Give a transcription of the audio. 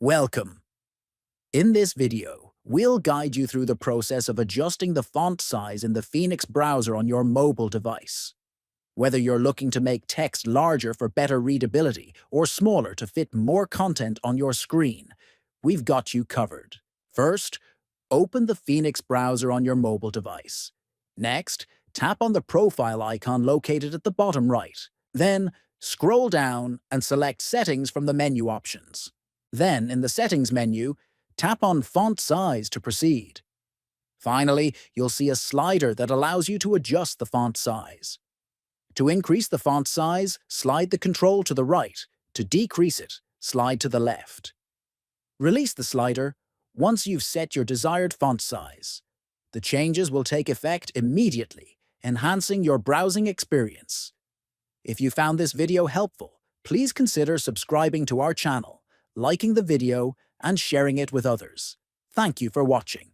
Welcome. In this video, we'll guide you through the process of adjusting the font size in the Phoenix browser on your mobile device. Whether you're looking to make text larger for better readability or smaller to fit more content on your screen, we've got you covered. First, open the Phoenix browser on your mobile device. Next, tap on the profile icon located at the bottom right. Then, scroll down and select Settings from the menu options. Then, in the Settings menu, tap on Font Size to proceed. Finally, you'll see a slider that allows you to adjust the font size. To increase the font size, slide the control to the right. To decrease it, slide to the left. Release the slider once you've set your desired font size. The changes will take effect immediately, enhancing your browsing experience. If you found this video helpful, please consider subscribing to our channel, liking the video, and sharing it with others. Thank you for watching.